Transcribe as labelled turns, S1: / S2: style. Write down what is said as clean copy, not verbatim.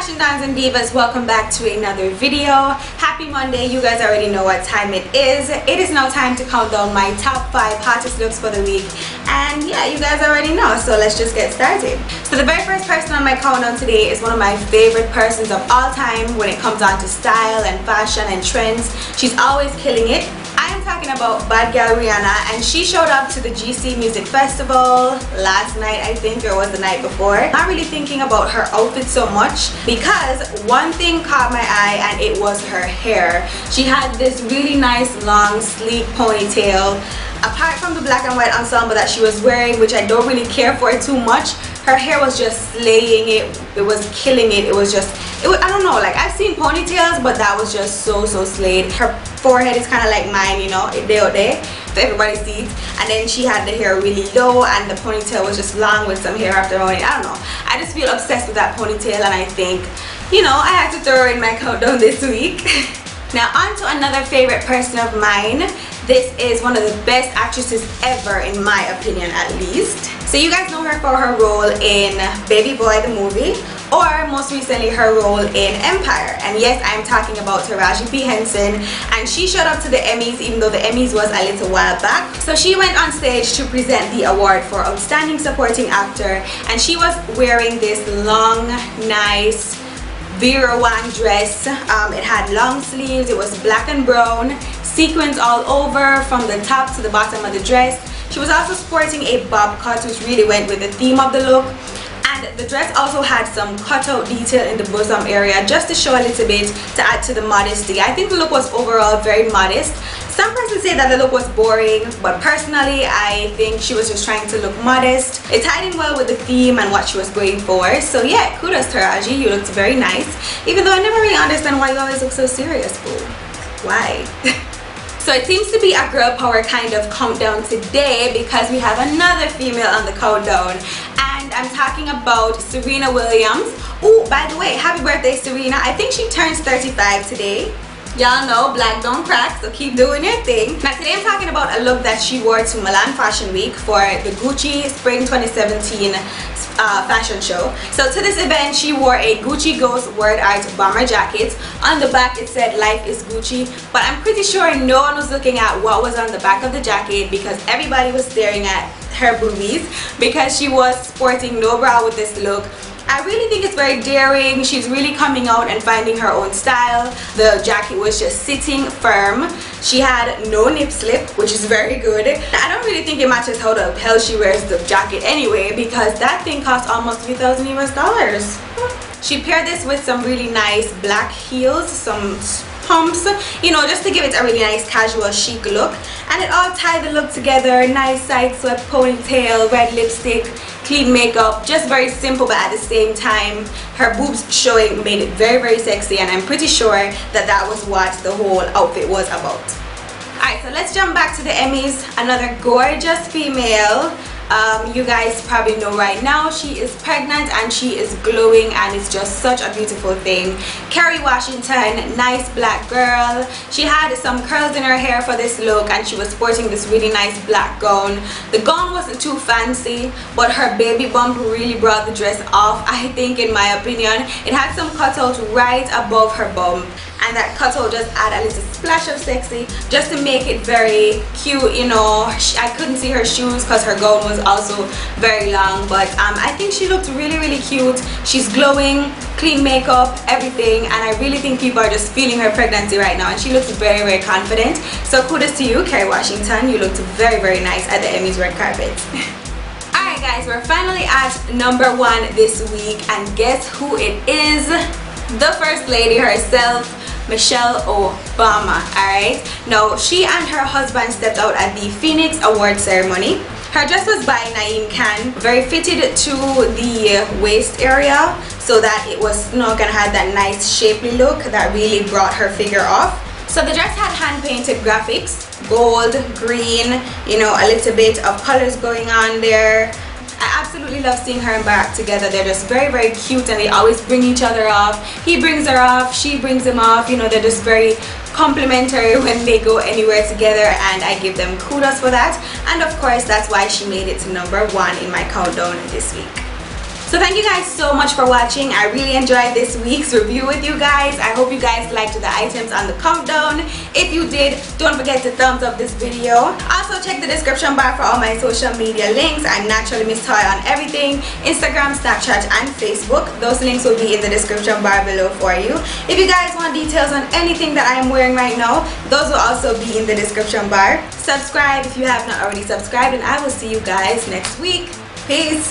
S1: Washingtons and divas, welcome back to another video. Happy Monday. You guys already know what time it is. It is now time to count down my top 5 hottest looks for the week, and yeah, you guys already know, so let's just get started. So the very first person on my countdown today is one of my favorite persons of all time when it comes on to style and fashion and trends. She's always killing it. I am talking about bad girl Rihanna, and she showed up to the GC Music Festival last night, I think, or was the night before. Not really thinking about her outfit so much, because one thing caught my eye, and it was her hair. She had this really nice long sleek ponytail. Apart from the black and white ensemble that she was wearing, which I don't really care for too much, her hair was just slaying it. It was killing it. It was I don't know, like, I've seen ponytails, but that was just so slayed. Her forehead is kind of like mine, you know, there so everybody sees. And then she had the hair really low, and the ponytail was just long with some hair after on it. I don't know, I just feel obsessed with that ponytail, and I think, you know, I had to throw her in my countdown this week. Now on to another favorite person of mine. This is one of the best actresses ever, in my opinion, at least. So you guys know her for her role in Baby Boy the movie, or most recently her role in Empire. And yes, I'm talking about Taraji P. Henson, and she showed up to the Emmys, even though the Emmys was a little while back. So she went on stage to present the award for Outstanding Supporting Actor, and she was wearing this long, nice Vera Wang dress. It had long sleeves, it was black and brown, sequins all over from the top to the bottom of the dress. She was also sporting a bob cut, which really went with the theme of the look. And the dress also had some cutout detail in the bosom area, just to show a little bit, to add to the modesty. I think the look was overall very modest. Some persons say that the look was boring, but personally I think she was just trying to look modest. It tied in well with the theme and what she was going for. So yeah, kudos Taraji, you looked very nice. Even though I never really understand why you always look so serious, boo. Why? So it seems to be a girl power kind of countdown today, because we have another female on the countdown, and I'm talking about Serena Williams. Oh, by the way, happy birthday Serena. I think she turns 35 today. Y'all know black don't crack, so keep doing your thing. Now today I'm talking about a look that she wore to Milan Fashion Week for the Gucci Spring 2017 fashion show. So to this event she wore a Gucci Ghost word art bomber jacket. On the back it said "Life is Gucci," but I'm pretty sure no one was looking at what was on the back of the jacket, because everybody was staring at her boobies, because she was sporting no bra with this look. I really think it's very daring. She's really coming out and finding her own style. The jacket was just sitting firm. She had no nip slip, which is very good. I don't really think it matches how the hell she wears the jacket anyway, because that thing cost almost $3,000 US. She paired this with some really nice black heels, some pumps, you know, just to give it a really nice casual chic look. And it all tied the look together. Nice side swept ponytail, red lipstick, clean makeup, just very simple, but at the same time her boobs showing made it very sexy, and I'm pretty sure that that was what the whole outfit was about. Alright, so let's jump back to the Emmys. Another gorgeous female. You guys probably know right now she is pregnant and she is glowing, and it's just such a beautiful thing. Kerry Washington, nice black girl. She had some curls in her hair for this look, and she was sporting this really nice black gown. The gown wasn't too fancy, but her baby bump really brought the dress off, I think, in my opinion. It had some cutout right above her bump, and that cutout just add a little splash of sexy, just to make it very cute, you know. I couldn't see her shoes because her gown was also very long, but I think she looked really cute. She's glowing, clean makeup, everything, and I really think people are just feeling her pregnancy right now, and she looks very confident. So kudos to you, Kerry Washington. You looked very nice at the Emmys red carpet. Alright guys, we're finally at number 1 this week, and guess who it is? The First Lady herself, Michelle Obama. Alright, now she and her husband stepped out at the Phoenix Award ceremony. Her dress was by Naeem Khan, very fitted to the waist area, so that it was, you know, gonna have that nice shapely look that really brought her figure off. So the dress had hand-painted graphics, gold, green, you know, a little bit of colors going on there. I absolutely love seeing her and Barack together. They're just very cute, and they always bring each other off. He brings her off, she brings him off, you know, they're just very complimentary when they go anywhere together, and I give them kudos for that. And of course that's why she made it to number 1 in my countdown this week. So thank you guys so much for watching. I really enjoyed this week's review with you guys. I hope you guys liked the items on the countdown. If you did, don't forget to thumbs up this video. Also check the description bar for all my social media links. I'm NaturallyMsToya on everything, Instagram, Snapchat and Facebook. Those links will be in the description bar below for you. If you guys want details on anything that I am wearing right now, those will also be in the description bar. Subscribe if you have not already subscribed, and I will see you guys next week. Peace.